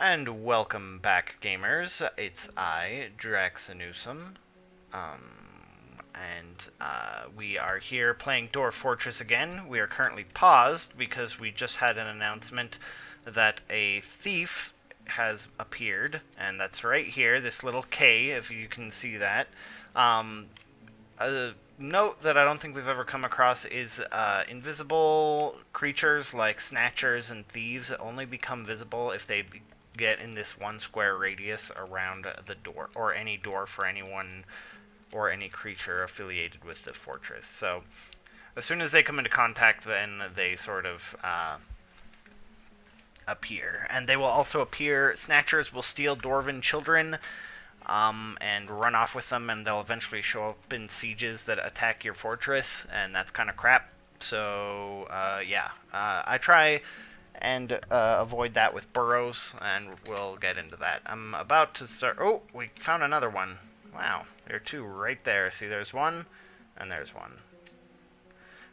And welcome back, gamers. It's I, Draxxinusam, and we are here playing Dwarf Fortress again. We are currently paused because we just had an announcement that a thief has appeared, and that's right here, this little K, if you can see that. A note that I don't think we've ever come across is invisible creatures like snatchers and thieves only become visible if they get in this 1 square radius around the door, or any door for anyone or any creature affiliated with the fortress. So as soon as they come into contact, then they sort of appear. And they will also appear, snatchers will steal dwarven children and run off with them, and they'll eventually show up in sieges that attack your fortress, and that's kind of crap. So, I try and avoid that with burrows, and we'll get into that. I'm about to start... Oh, we found another one. Wow, there are two right there. See, there's one, and there's one.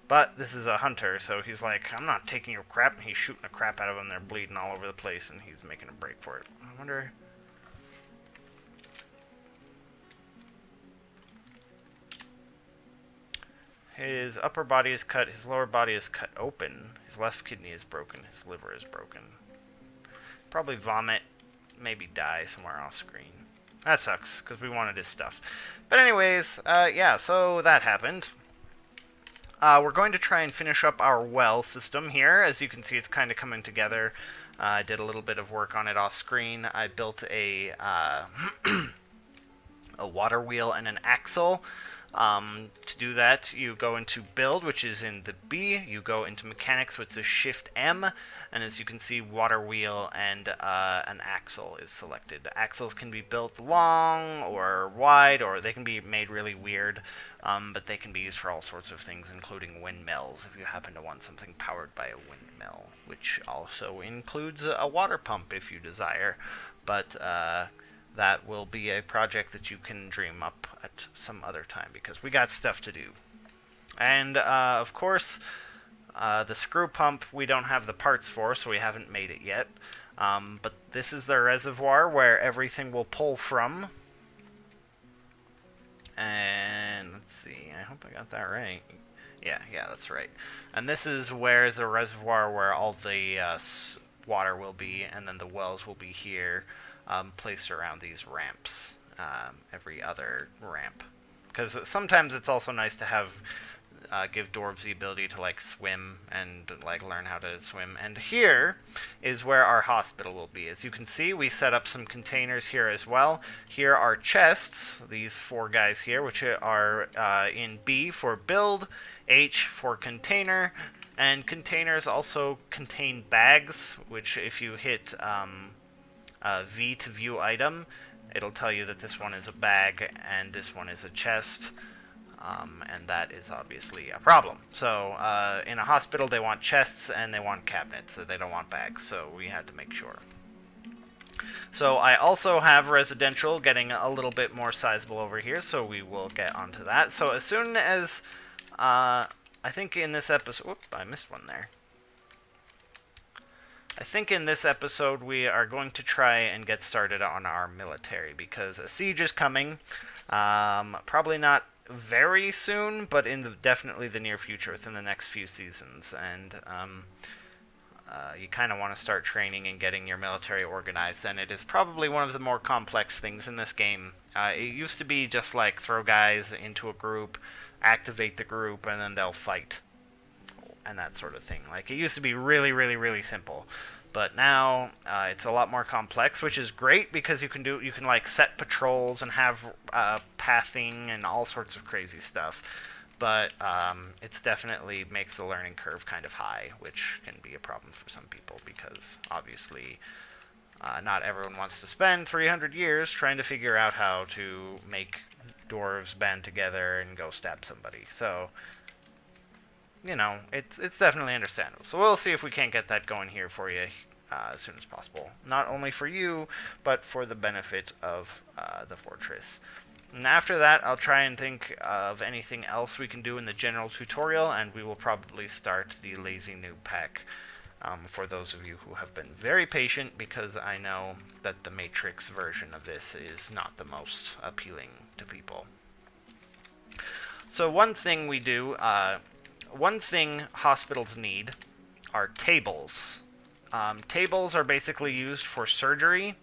But this is a hunter, so he's like, I'm not taking your crap, and he's shooting the crap out of them. They're bleeding all over the place, and he's making a break for it. I wonder... His upper body is cut, his lower body is cut open, his left kidney is broken, his liver is broken. Probably vomit, maybe die somewhere off screen. That sucks, because we wanted his stuff. But anyways, yeah, so that happened. We're going to try and finish up our well system here. As you can see, it's kind of coming together. I did a little bit of work on it off screen. I built a, a water wheel and an axle. To do that, you go into build, which is in the B, you go into mechanics, which is shift M, and as you can see, water wheel and an axle is selected. Axles can be built long or wide, or they can be made really weird, but they can be used for all sorts of things, including windmills, if you happen to want something powered by a windmill, which also includes a water pump if you desire. But that will be a project that you can dream up at some other time, because we got stuff to do. And, of course, the screw pump we don't have the parts for, so we haven't made it yet. But this is the reservoir where everything will pull from. And, let's see, I hope I got that right. Yeah, that's right. And this is where the reservoir where all the water will be, and then the wells will be here. Placed around these ramps, every other ramp. Because sometimes it's also nice to have, give dwarves the ability to, like, swim and, like, learn how to swim. And here is where our hospital will be. As you can see, we set up some containers here as well. Here are chests, these 4 guys here, which are in B for build, H for container, and containers also contain bags, which if you hit... V to view item, it'll tell you that this one is a bag and this one is a chest, and that is obviously a problem. So in a hospital they want chests and they want cabinets, so they don't want bags, so we had to make sure. So I also have residential getting a little bit more sizable over here, so we will get onto that. So as soon as, I think in this episode, whoop, I missed one there. I think in this episode we are going to try and get started on our military, because a siege is coming. Probably not very soon, but in definitely the near future, within the next few seasons. And you kind of want to start training and getting your military organized, and it is probably one of the more complex things in this game. It used to be just like throw guys into a group, activate the group, and then they'll fight. And that sort of thing. Like, it used to be really, really, really simple, but now it's a lot more complex, which is great because you can like set patrols and have pathing and all sorts of crazy stuff. But it's definitely makes the learning curve kind of high, which can be a problem for some people because obviously not everyone wants to spend 300 years trying to figure out how to make dwarves band together and go stab somebody. So, you know, it's definitely understandable. So we'll see if we can't get that going here for you as soon as possible. Not only for you, but for the benefit of the fortress. And after that, I'll try and think of anything else we can do in the general tutorial, and we will probably start the lazy noob pack for those of you who have been very patient, because I know that the Matrix version of this is not the most appealing to people. So one thing we do, one thing hospitals need are tables. Tables are basically used for surgery,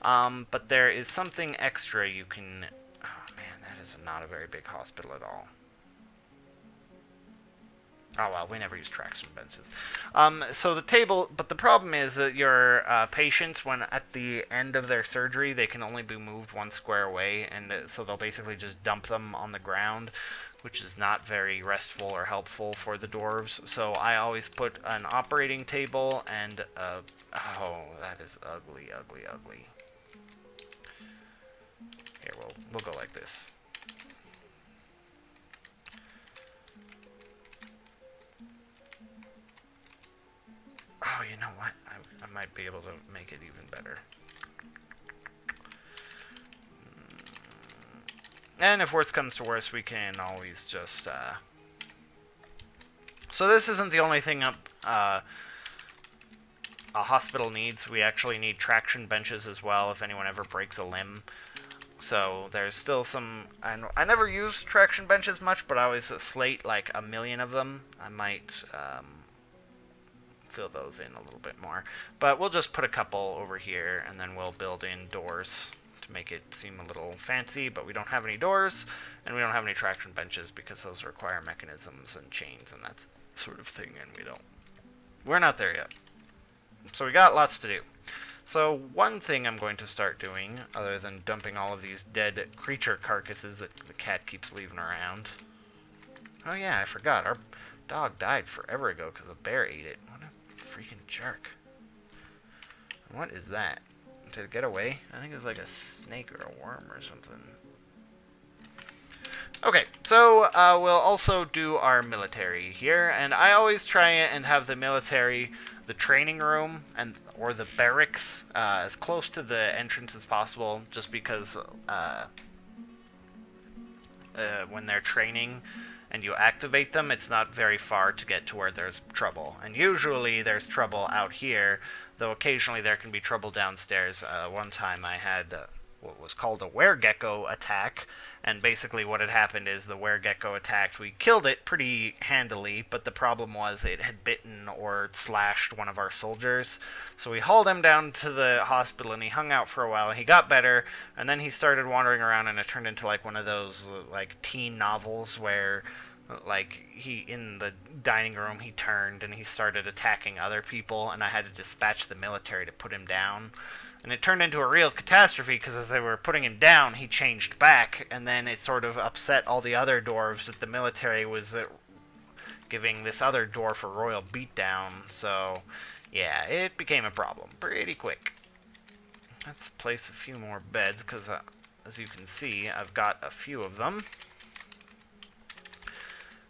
but there is something extra you can... Oh man, that is not a very big hospital at all. Oh well, we never use traction benches. So the table, but the problem is that your patients, when at the end of their surgery, they can only be moved 1 square away, and so they'll basically just dump them on the ground, which is not very restful or helpful for the dwarves. So I always put an operating table and oh, that is ugly, ugly, ugly. Here, we'll go like this. Oh, you know what? I might be able to make it even better. And if worse comes to worse, we can always just... So this isn't the only thing a hospital needs. We actually need traction benches as well if anyone ever breaks a limb. So there's still some... I never use traction benches much, but I always slate like 1 million of them. I might... fill those in a little bit more, but we'll just put a couple over here, and then we'll build in doors to make it seem a little fancy. But we don't have any doors, and we don't have any traction benches because those require mechanisms and chains and that sort of thing, and we're not there yet. So we got lots to do. So one thing I'm going to start doing, other than dumping all of these dead creature carcasses that the cat keeps leaving around. Oh yeah, I forgot, our dog died forever ago because a bear ate it. What a freaking jerk. What is that? Did it get away? I think it was like a snake or a worm or something. Okay, so we'll also do our military here, and I always try and have the military, the training room, or the barracks as close to the entrance as possible, just because when they're training and you activate them, it's not very far to get to where there's trouble. And usually there's trouble out here, though occasionally there can be trouble downstairs. One time I had what was called a weregecko attack, and basically what had happened is the weregecko attacked. We killed it pretty handily, but the problem was it had bitten or slashed one of our soldiers. So we hauled him down to the hospital, and he hung out for a while, and he got better, and then he started wandering around, and it turned into like one of those like teen novels where like he, in the dining room, he turned and he started attacking other people, and I had to dispatch the military to put him down. And it turned into a real catastrophe, because as they were putting him down, he changed back, and then it sort of upset all the other dwarves that the military was giving this other dwarf a royal beatdown. So, yeah, it became a problem pretty quick. Let's place a few more beds, because as you can see, I've got a few of them.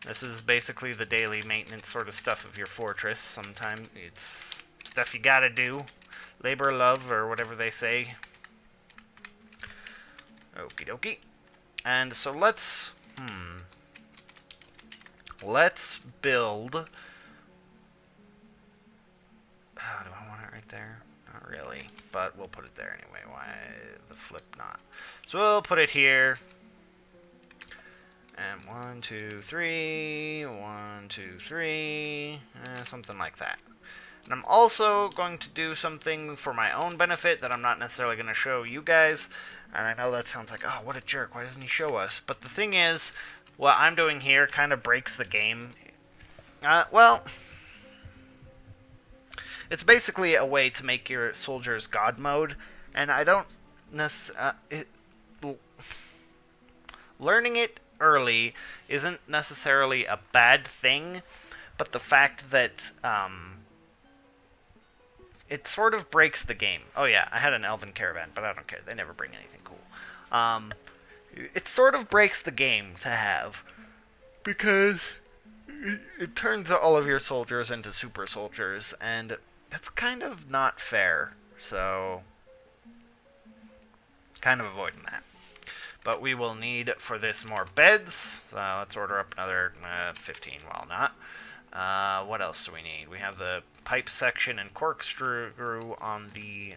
This is basically the daily maintenance sort of stuff of your fortress. Sometimes it's stuff you gotta do. Labor, love, or whatever they say. Okie dokie. And so let's build... Oh, do I want it right there? Not really, but we'll put it there anyway. Why the flip not? So we'll put it here. And 1, 2, 3, 1, 2, 3, something like that. And I'm also going to do something for my own benefit that I'm not necessarily going to show you guys. And I know that sounds like, oh, what a jerk, why doesn't he show us? But the thing is, what I'm doing here kind of breaks the game. Well, it's basically a way to make your soldiers God mode. And I don't necessarily... learning it early isn't necessarily a bad thing, but the fact that it sort of breaks the game. Oh yeah, I had an elven caravan, but I don't care. They never bring anything cool. It sort of breaks the game to have, because it turns all of your soldiers into super soldiers, and that's kind of not fair. So, kind of avoiding that. But we will need for this more beds. So let's order up another 15. Well, not. What else do we need? We have the pipe section and corkscrew on the...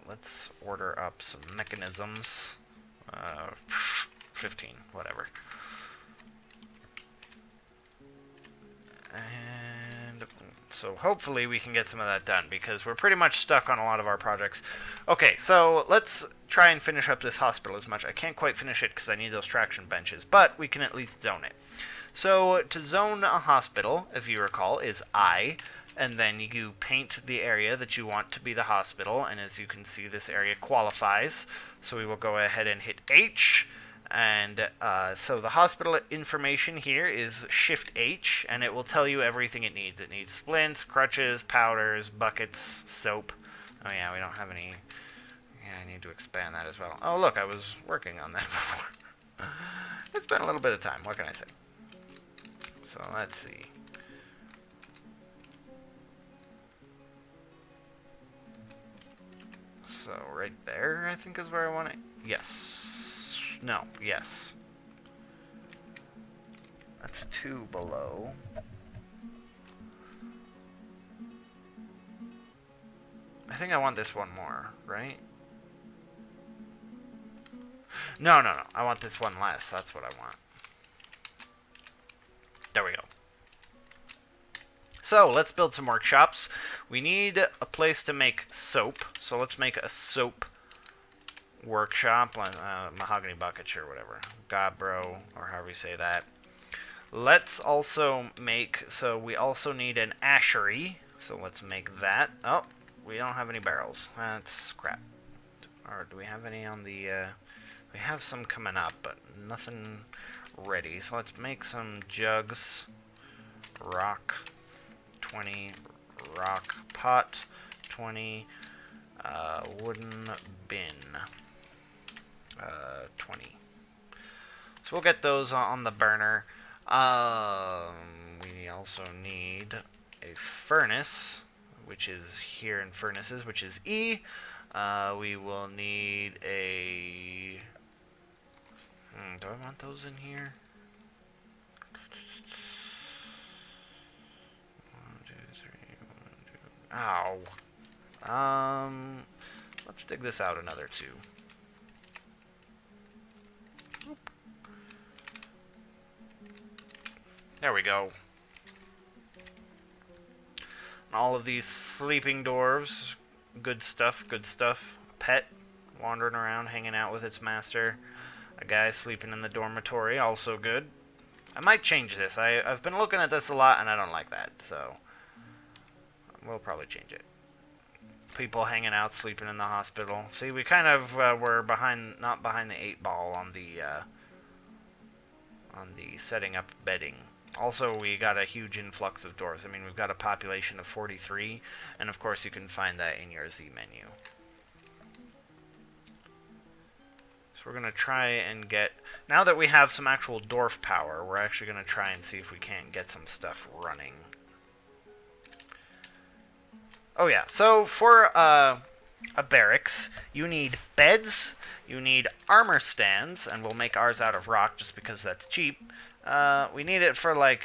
let's order up some mechanisms. 15, whatever. And so hopefully we can get some of that done, because we're pretty much stuck on a lot of our projects. Okay, so let's try and finish up this hospital as much. I can't quite finish it because I need those traction benches, but we can at least zone it. So to zone a hospital, if you recall, is I, and then you paint the area that you want to be the hospital, and as you can see, this area qualifies. So we will go ahead and hit H, and so the hospital information here is Shift H, and it will tell you everything it needs. It needs splints, crutches, powders, buckets, soap. Oh yeah, we don't have any... Yeah, I need to expand that as well. Oh look, I was working on that before. It's been a little bit of time, what can I say? So let's see. So right there, I think, is where I want it. Yes. No, yes. That's 2 below. I think I want this one more, right? No. I want this one less. That's what I want. There we go. So, let's build some workshops. We need a place to make soap. So let's make a soap workshop. Mahogany buckets or whatever. Gabbro, or however you say that. Let's also make... So we also need an ashery. So let's make that. Oh, we don't have any barrels. That's crap. Or do we have any on the... we have some coming up, but nothing ready. So let's make some jugs. Rock 20, rock pot 20, wooden bin 20. So we'll get those on the burner. We also need a furnace, which is here in furnaces, which is E. We will need a... do I want those in here? 1, 2, 3, 1, 2. Ow. Let's dig this out another 2. Oop. There we go. And all of these sleeping dwarves. Good stuff, good stuff. Pet wandering around, hanging out with its master. A guy sleeping in the dormitory, also good. I might change this. I've been looking at this a lot, and I don't like that, so we'll probably change it. People hanging out, sleeping in the hospital. See, we kind of were not behind the 8 ball on the setting up bedding. Also, we got a huge influx of dwarves. I mean, we've got a population of 43, and of course you can find that in your Z menu. So we're going to try and get... Now that we have some actual dwarf power, we're actually going to try and see if we can't get some stuff running. Oh yeah, so for a barracks, you need beds, you need armor stands, and we'll make ours out of rock just because that's cheap. We need it for, like,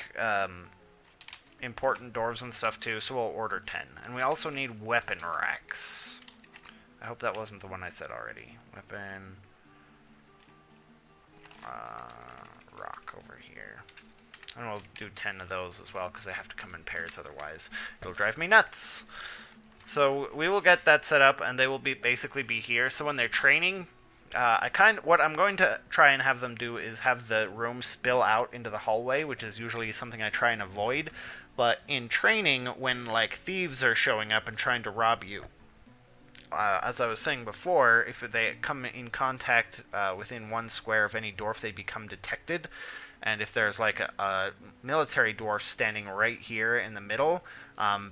important dwarves and stuff, too, so we'll order 10. And we also need weapon racks. I hope that wasn't the one I said already. Weapon... rock over here. And we'll do 10 of those as well, because they have to come in pairs, otherwise it'll drive me nuts. So we will get that set up, and they will basically be here. So when they're training... what I'm going to try and have them do is have the room spill out into the hallway, which is usually something I try and avoid. But in training, when, like, thieves are showing up and trying to rob you, as I was saying before, if they come in contact within 1 square of any dwarf, they become detected. And if there's, like, a military dwarf standing right here in the middle,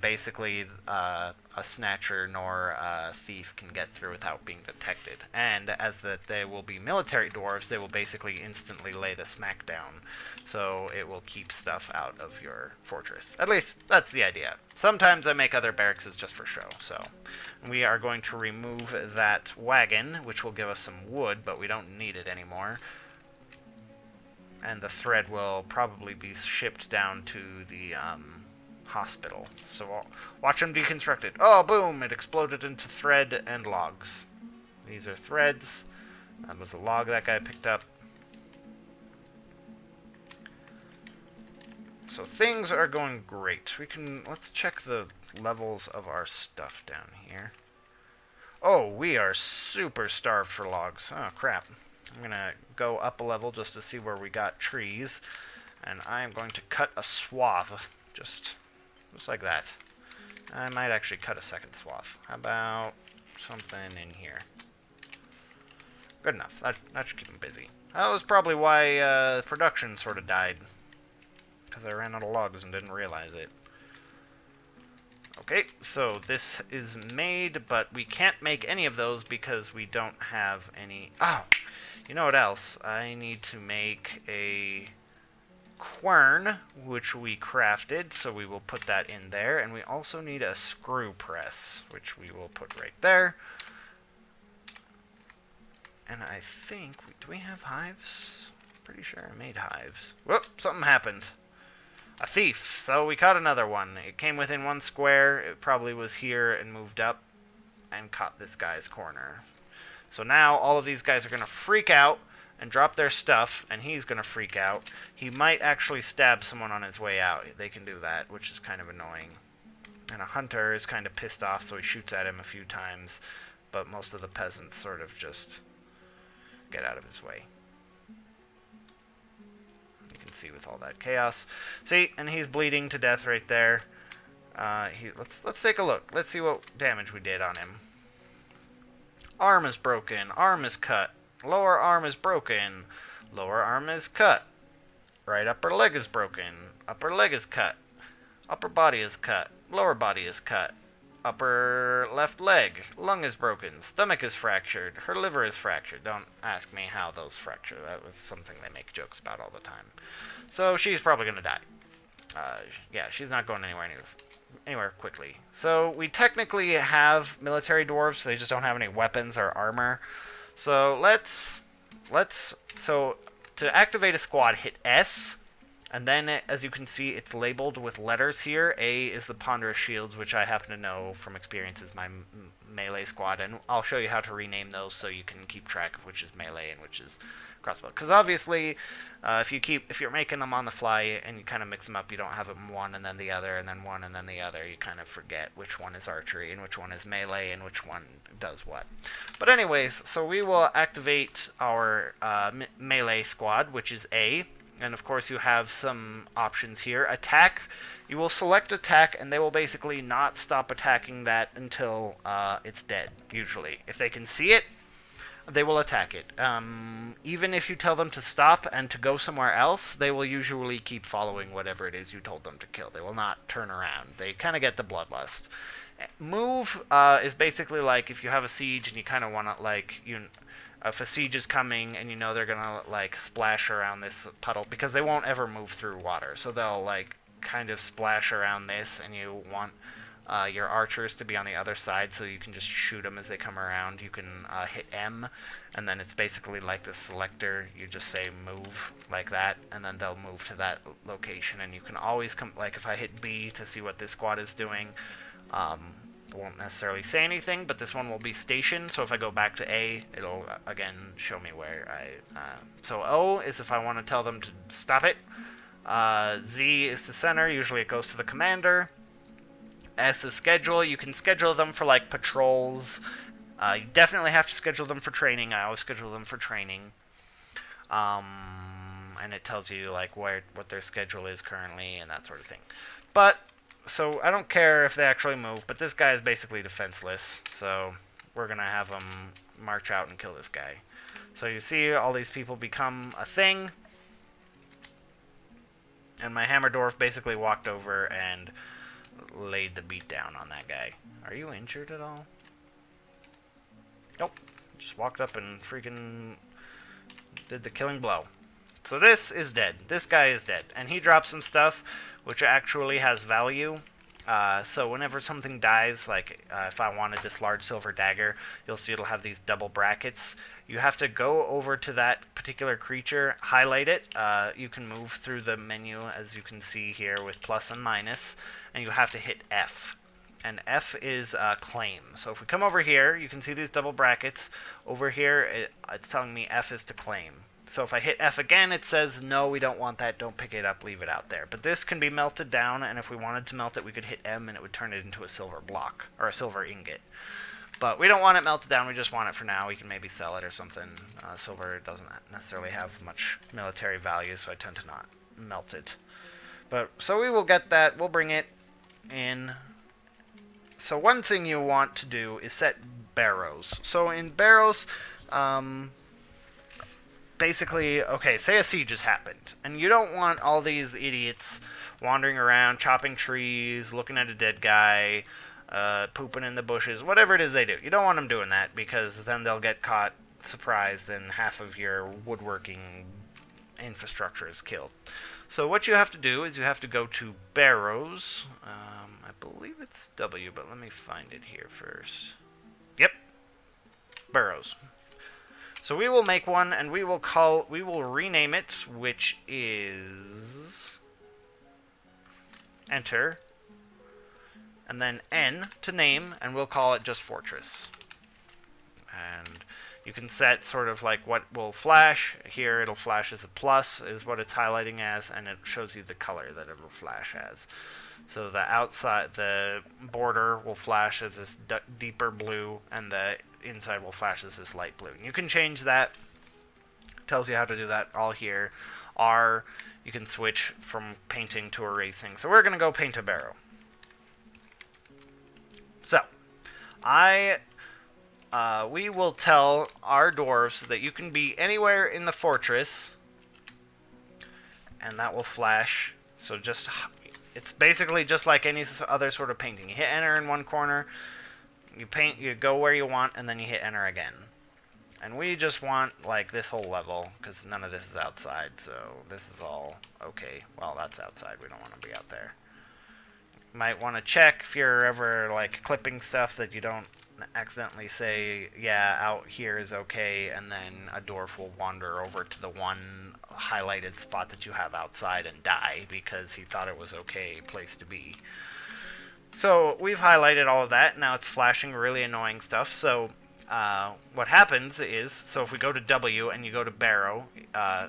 basically a snatcher nor a thief can get through without being detected. And as they will be military dwarves, they will basically instantly lay the smack down. So it will keep stuff out of your fortress. At least, that's the idea. Sometimes I make other barracks just for show. So we are going to remove that wagon, which will give us some wood, but we don't need it anymore. and the thread will probably be shipped down to the hospital. So watch them deconstruct it. Oh, boom! It exploded into thread and logs. These are threads. That was a log that guy picked up. So things are going great. Let's check the levels of our stuff down here. Oh, we are super starved for logs. Oh, crap. I'm gonna go up a level just to see where we got trees. And I'm going to cut a swath. Just like that. I might actually cut a second swath. How about something in here? Good enough. That should keep them busy. That was probably why production sort of died. Because I ran out of logs and didn't realize it. Okay, so this is made, but we can't make any of those because we don't have any... Oh! You know what else? I need to make a quern, which we crafted, so we will put that in there. And we also need a screw press, which we will put right there. And I think... Do we have hives? Pretty sure I made hives. Whoop! Something happened. A thief. So we caught another one. It came within one square. It probably was here and moved up and caught this guy's corner. So now all of these guys are going to freak out and drop their stuff, and he's going to freak out. He might actually stab someone on his way out. They can do that, which is kind of annoying. And a hunter is kind of pissed off, so he shoots at him a few times. But most of the peasants sort of just get out of his way. See with all that chaos. See, and he's bleeding to death right there. Let's take a look. Let's see what damage we did on him. Arm is broken. Arm is cut. Lower arm is broken. Lower arm is cut. Right upper leg is broken. Upper leg is cut. Upper body is cut. Lower body is cut. Upper left leg. Lung is broken. Stomach is fractured. Her liver is fractured. Don't ask me how those fracture. That was something they make jokes about all the time. So she's probably going to die. Yeah, she's not going anywhere quickly. So we technically have military dwarves. They just don't have any weapons or armor. So so to activate a squad, hit S. And then, as you can see, it's labeled with letters here. A is the ponderous shields, which I happen to know from experience is my melee squad. And I'll show you how to rename those so you can keep track of which is melee and which is crossbow. Because obviously, if you're making them on the fly and you kind of mix them up, you don't have them one and then the other and then one and then the other. You kind of forget which one is archery and which one is melee and which one does what. But anyways, so we will activate our melee squad, which is A. And of course you have some options here. Attack, you will select attack and they will basically not stop attacking that until it's dead, usually. If they can see it, they will attack it. Even if you tell them to stop and to go somewhere else, they will usually keep following whatever it is you told them to kill. They will not turn around. They kind of get the bloodlust. Move is basically like if you have a siege and you kind of want to, like, if a siege is coming and you know they're gonna like splash around this puddle, because they won't ever move through water, so they'll like kind of splash around this, and you want your archers to be on the other side so you can just shoot them as they come around. You can hit M, and then it's basically like the selector. You just say move like that, and then they'll move to that location. And you can always come, like if I hit B to see what this squad is doing, it won't necessarily say anything, but this one will be stationed, so if I go back to A, it'll again show me where so O is if I want to tell them to stop it. Z is to center, usually it goes to the commander. S is schedule. You can schedule them for like patrols. You definitely have to schedule them for training. I always schedule them for training. And it tells you like what their schedule is currently and that sort of thing. But so I don't care if they actually move, but this guy is basically defenseless, so we're going to have him march out and kill this guy. So you see all these people become a thing, and my hammer dwarf basically walked over and laid the beat down on that guy. Are you injured at all? Nope. Just walked up and freaking did the killing blow. So this is dead. This guy is dead. And he dropped some stuff which actually has value. So whenever something dies, like if I wanted this large silver dagger, you'll see it'll have these double brackets. You have to go over to that particular creature, highlight it. You can move through the menu, as you can see here, with plus and minus, and you have to hit F. And F is claim. So if we come over here, you can see these double brackets. Over here, it's telling me F is to claim. So if I hit F again, it says, no, we don't want that, don't pick it up, leave it out there. But this can be melted down, and if we wanted to melt it, we could hit M, and it would turn it into a silver block, or a silver ingot. But we don't want it melted down, we just want it for now. We can maybe sell it or something. Silver doesn't necessarily have much military value, so I tend to not melt it. But so we will get that, we'll bring it in. So one thing you want to do is set barrows. So in barrows, basically, okay, say a siege has happened, and you don't want all these idiots wandering around, chopping trees, looking at a dead guy, pooping in the bushes, whatever it is they do. You don't want them doing that, because then they'll get caught surprised and half of your woodworking infrastructure is killed. So what you have to do is you have to go to barrows. I believe it's W, but let me find it here first. Yep, barrows. So we will make one, and we will rename it, which is enter, and then N to name, and we'll call it just fortress. And you can set sort of like what will flash. Here it'll flash as a plus, is what it's highlighting as, and it shows you the color that it will flash as. So the outside, the border will flash as this deeper blue, and the inside will flash as this light blue. And you can change that. It tells you how to do that all here. R, you can switch from painting to erasing. So we're going to go paint a barrow. So, we will tell our dwarves that you can be anywhere in the fortress, and that will flash. So just, it's basically just like any other sort of painting. You hit enter in one corner, you paint, you go where you want, and then you hit enter again. And we just want like this whole level, because none of this is outside, so this is all okay. Well, that's outside, we don't want to be out there. You might want to check if you're ever like clipping stuff that you don't accidentally say, yeah, out here is okay, and then a dwarf will wander over to the one highlighted spot that you have outside and die because he thought it was okay place to be. So we've highlighted all of that. Now it's flashing really annoying stuff. So what happens is, so if we go to W and you go to barrow,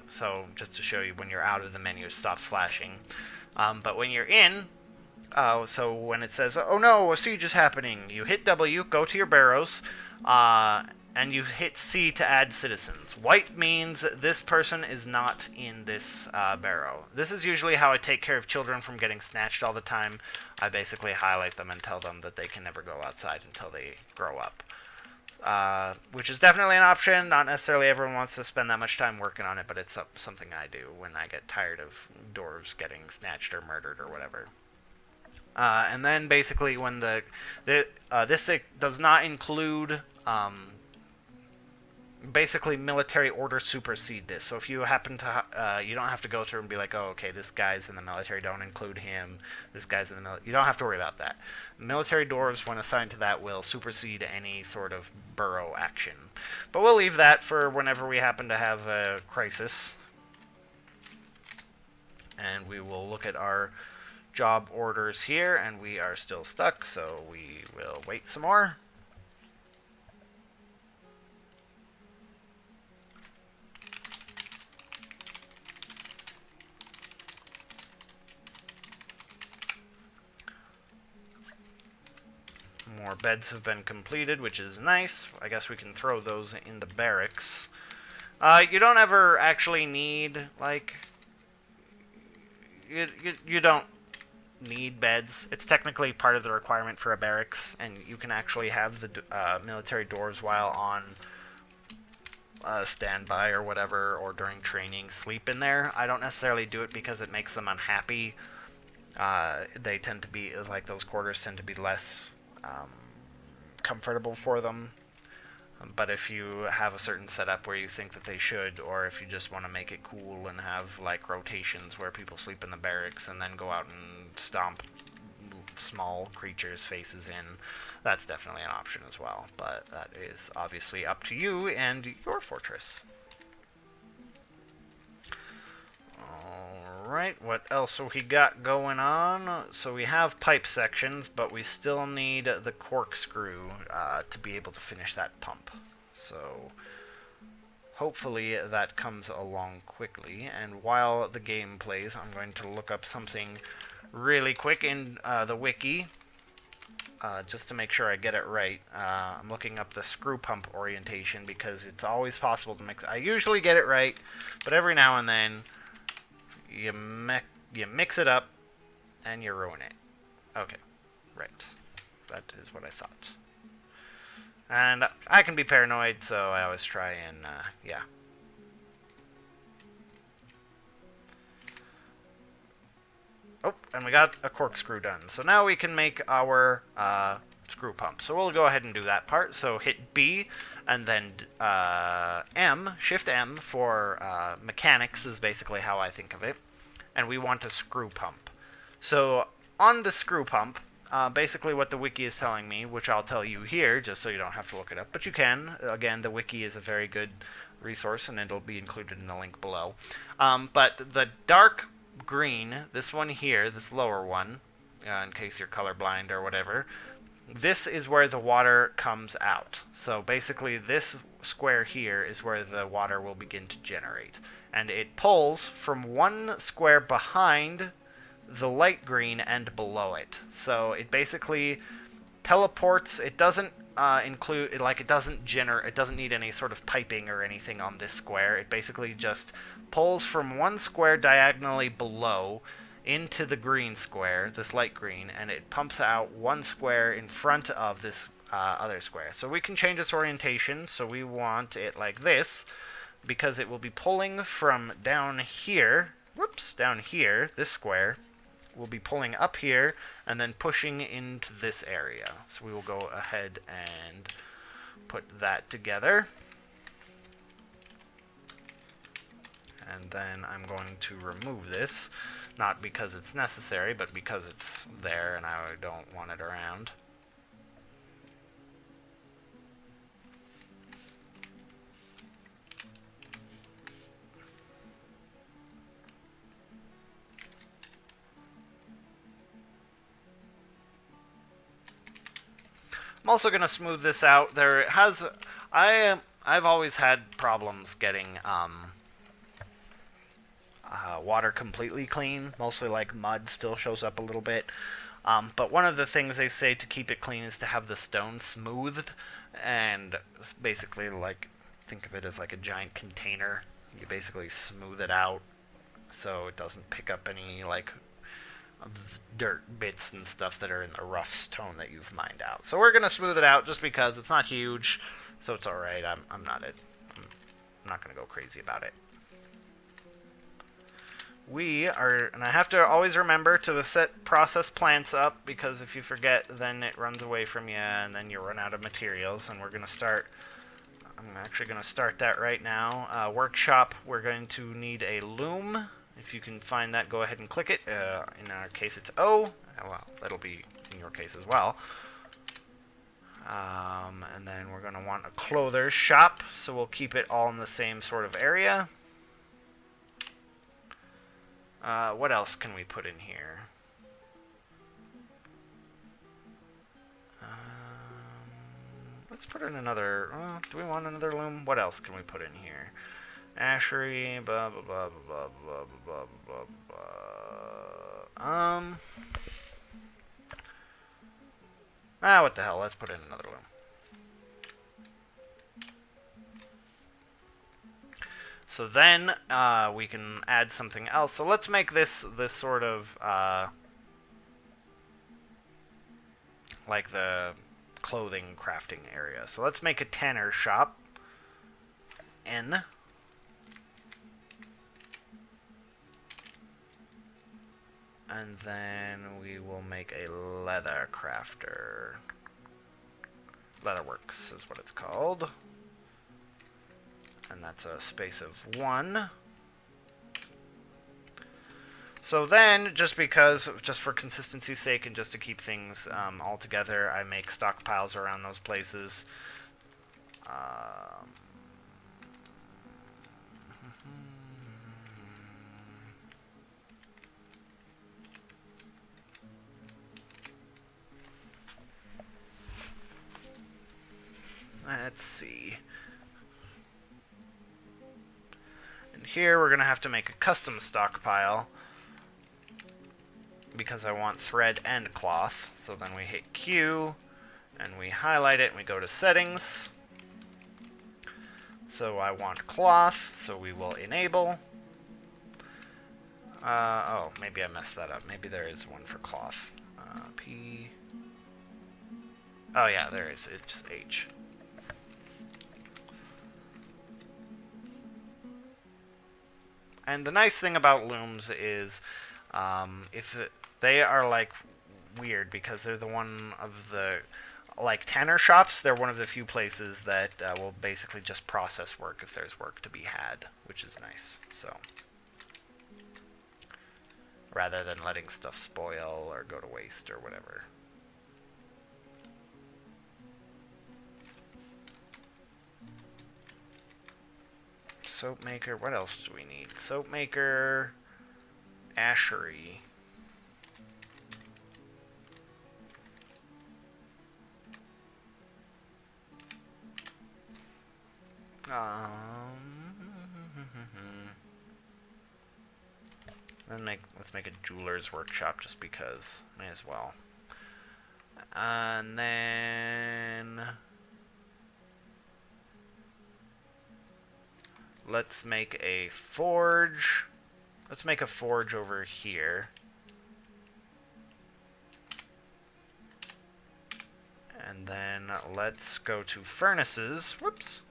so just to show you when you're out of the menu, it stops flashing. But when you're in, so when it says, oh no, a siege is happening, you hit W, go to your barrows, and you hit C to add citizens. White means this person is not in this barrow. This is usually how I take care of children from getting snatched all the time. I basically highlight them and tell them that they can never go outside until they grow up. Which is definitely an option. Not necessarily everyone wants to spend that much time working on it, but it's something I do when I get tired of dwarves getting snatched or murdered or whatever. And then basically when this does not include basically military orders supersede this. So if you happen to, you don't have to go through and be like, oh, okay, this guy's in the military, don't include him. This guy's in the military. You don't have to worry about that. Military dwarves, when assigned to that, will supersede any sort of burrow action. But we'll leave that for whenever we happen to have a crisis. And we will look at our job orders here, and we are still stuck, so we will wait some more. More beds have been completed, which is nice. I guess we can throw those in the barracks. You don't ever actually need, like, you don't need beds. It's technically part of the requirement for a barracks, and you can actually have the military dwarves while on standby or whatever, or during training, sleep in there. I don't necessarily do it because it makes them unhappy. They tend to be, like, those quarters tend to be less comfortable for them. But if you have a certain setup where you think that they should, or if you just want to make it cool and have like rotations where people sleep in the barracks and then go out and stomp small creatures' faces in, that's definitely an option as well. But that is obviously up to you and your fortress. Alright, what else have we got going on? So we have pipe sections, but we still need the corkscrew to be able to finish that pump. So hopefully that comes along quickly, and while the game plays, I'm going to look up something really quick in the wiki, just to make sure I get it right. I'm looking up the screw pump orientation because it's always possible to mix. I usually get it right, but every now and then you mix it up and you ruin it. Okay, right. That is what I thought. And I can be paranoid, so I always try and, yeah. Oh, and we got a corkscrew done. So now we can make our screw pump. So we'll go ahead and do that part. So hit B, and then Shift M for mechanics is basically how I think of it. And we want a screw pump. So on the screw pump, basically what the wiki is telling me, which I'll tell you here, just so you don't have to look it up, but you can. Again, the wiki is a very good resource, and it'll be included in the link below. But the dark green, this one here, this lower one, in case you're colorblind or whatever, this is where the water comes out. So basically this square here is where the water will begin to generate. And it pulls from one square behind the light green and below it. So it basically teleports. It doesn't include, like, it doesn't need any sort of piping or anything on this square. It basically just pulls from one square diagonally below into the green square, this light green, and it pumps out one square in front of this other square. So we can change its orientation. So we want it like this, because it will be pulling from down here, down here, this square, will be pulling up here, and then pushing into this area. So we will go ahead and put that together. And then I'm going to remove this, not because it's necessary, but because it's there and I don't want it around. I'm also going to smooth this out. I've always had problems getting water completely clean. Mostly like mud still shows up a little bit. But one of the things they say to keep it clean is to have the stone smoothed, and basically, like, think of it as like a giant container. You basically smooth it out so it doesn't pick up any like dirt bits and stuff that are in the rough stone that you've mined out. So we're gonna smooth it out just because it's not huge, so it's all right. I'm not gonna go crazy about it. And I have to always remember to set process plants up, because if you forget, then it runs away from you, and then you run out of materials. And we're gonna start. I'm actually gonna start that right now. Workshop. We're going to need a loom. If you can find that, go ahead and click it. In our case, it's O. Well, that'll be in your case as well. And then we're going to want a clother's shop, so we'll keep it all in the same sort of area. What else can we put in here? Let's put in another. Do we want another loom? What else can we put in here? Ashery, blah blah blah blah blah blah blah blah. What the hell? Let's put in another loom. So then we can add something else. So let's make this sort of like the clothing crafting area. So let's make a tanner shop. N. And then we will make a leather crafter. Leatherworks is what it's called. And that's a space of 1. So then, just for consistency's sake and just to keep things all together, I make stockpiles around those places. Let's see. And here we're going to have to make a custom stockpile because I want thread and cloth. So then we hit Q and we highlight it and we go to settings. So I want cloth, so we will enable. Oh, maybe I messed that up. Maybe there is one for cloth. P. Oh yeah, there is. It's just H. And the nice thing about looms is, they are like weird because they're the one of the like tanner shops. They're one of the few places that will basically just process work if there's work to be had, which is nice. So rather than letting stuff spoil or go to waste or whatever. Soap maker. What else do we need? Soap maker. Ashery. Let's make a jeweler's workshop just because. May as well. And then let's make a forge. Let's make a forge over here. And then let's go to furnaces. Whoops.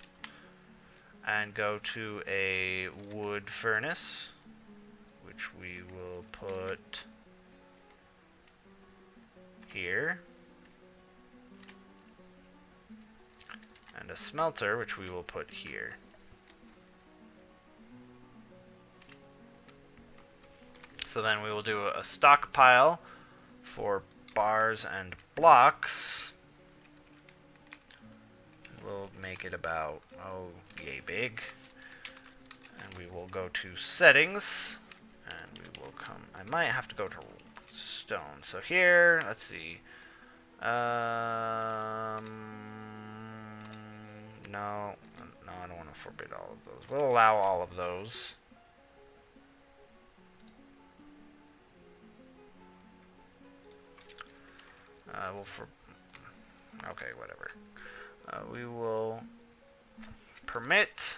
And go to a wood furnace, which we will put here. And a smelter, which we will put here. So then we will do a stockpile for bars and blocks. We'll make it about, oh, yay big. And we will go to settings. And we will come, I might have to go to stone. So here, let's see. No, I don't want to forbid all of those. We'll allow all of those. Okay, whatever. We will permit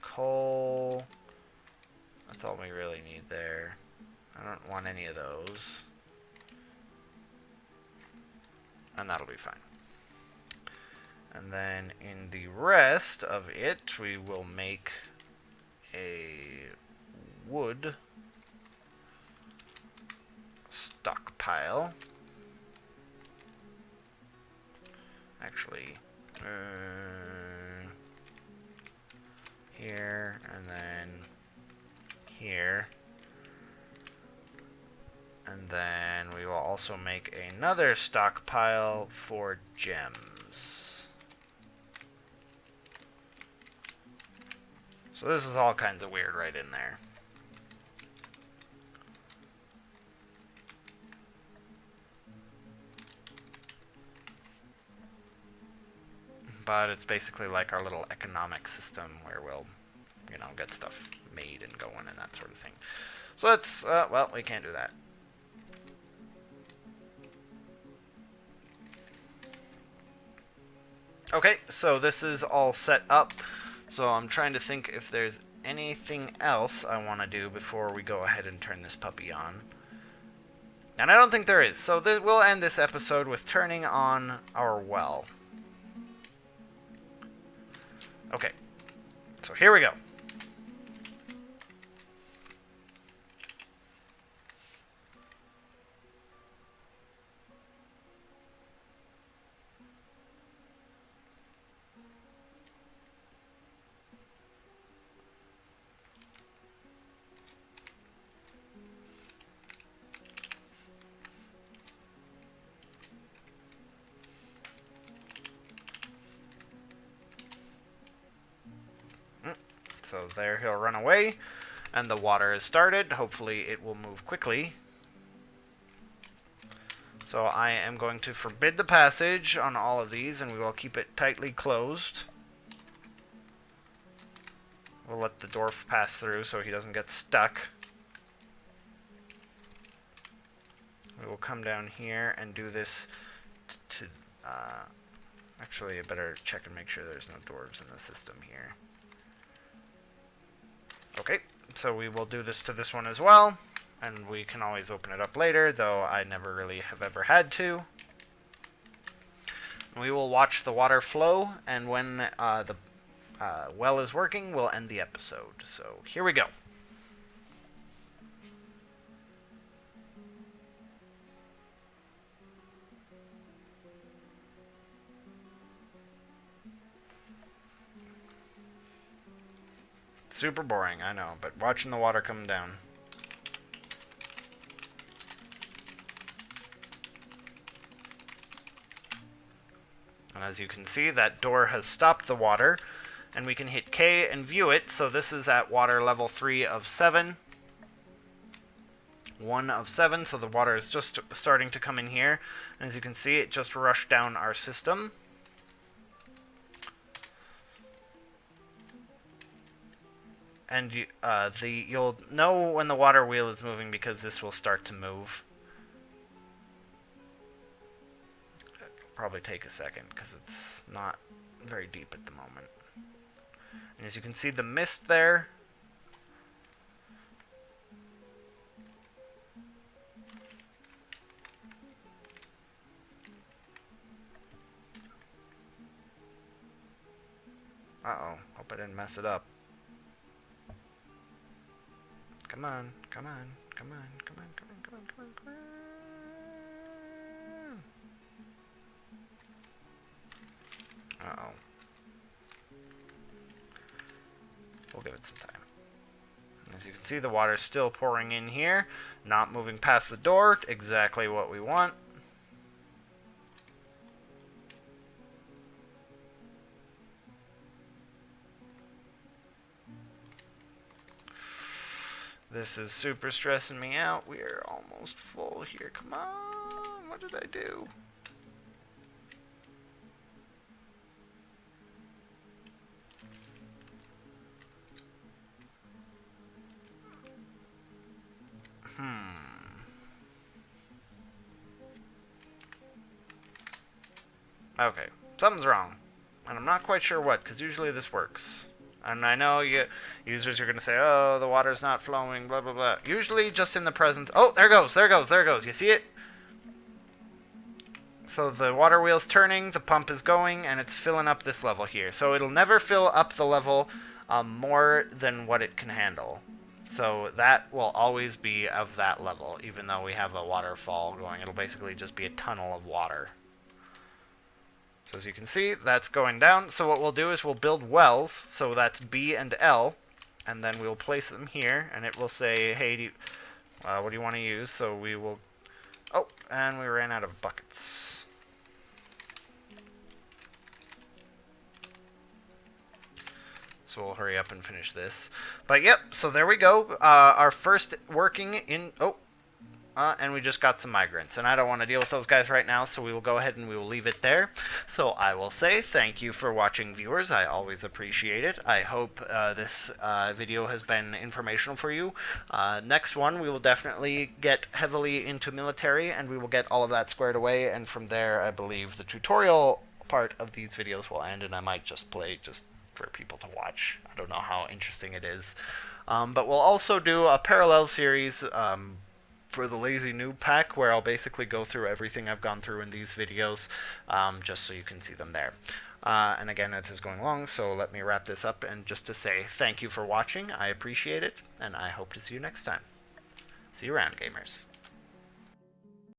coal. That's all we really need there. I don't want any of those. And that'll be fine. And then in the rest of it, we will make a wood stockpile. Actually, here, and then here. And then we will also make another stockpile for gems. So this is all kinds of weird right in there. But it's basically like our little economic system where we'll, get stuff made and going and that sort of thing. So let's, well, we can't do that. Okay, so this is all set up. So I'm trying to think if there's anything else I want to do before we go ahead and turn this puppy on. And I don't think there is. So we'll end this episode with turning on our well. Okay, so here we go. So there he'll run away, and the water is started. Hopefully it will move quickly. So I am going to forbid the passage on all of these, and we will keep it tightly closed. We'll let the dwarf pass through so he doesn't get stuck. We will come down here and do this to... actually, I better check and make sure there's no dwarves in the system here. Okay, so we will do this to this one as well. And we can always open it up later, though I never really have ever had to. We will watch the water flow, and when the well is working, we'll end the episode. So here we go. Super boring, I know, but watching the water come down. And as you can see, that door has stopped the water, and we can hit K and view it. So this is at water level 3 of 7. 1 of 7, so the water is just starting to come in here. And as you can see, it just rushed down our system. And you'll know when the water wheel is moving because this will start to move. Probably take a second because it's not very deep at the moment. And as you can see, the mist there. Uh-oh, hope I didn't mess it up. Come on, come on, come on, come on, come on, come on, come on, come on. Uh-oh. We'll give it some time. As you can see, the water's still pouring in here, not moving past the door, exactly what we want. This is super stressing me out. We are almost full here. Come on, what did I do? Okay, something's wrong. And I'm not quite sure what, because usually this works. And I know users are going to say, oh, the water's not flowing, blah, blah, blah. Usually just in the presence... Oh, there goes, there goes, there goes. You see it? So the water wheel's turning, the pump is going, and it's filling up this level here. So it'll never fill up the level more than what it can handle. So that will always be of that level, even though we have a waterfall going. It'll basically just be a tunnel of water. So as you can see, that's going down. So what we'll do is we'll build wells. So that's B and L. And then we'll place them here. And it will say, hey, what do you want to use? So we will... Oh, and we ran out of buckets. So we'll hurry up and finish this. But yep, so there we go. Our first working in... Oh. And we just got some migrants, and I don't want to deal with those guys right now, so we will go ahead and we will leave it there. So I will say thank you for watching, viewers. I always appreciate it. I hope this video has been informational for you. Next one, we will definitely get heavily into military, and we will get all of that squared away, and from there, I believe the tutorial part of these videos will end, and I might just play just for people to watch. I don't know how interesting it is. But we'll also do a parallel series for the Lazy Noob Pack, where I'll basically go through everything I've gone through in these videos, just so you can see them there. And again, this is going long, so let me wrap this up, and just to say thank you for watching. I appreciate it, and I hope to see you next time. See you around, gamers.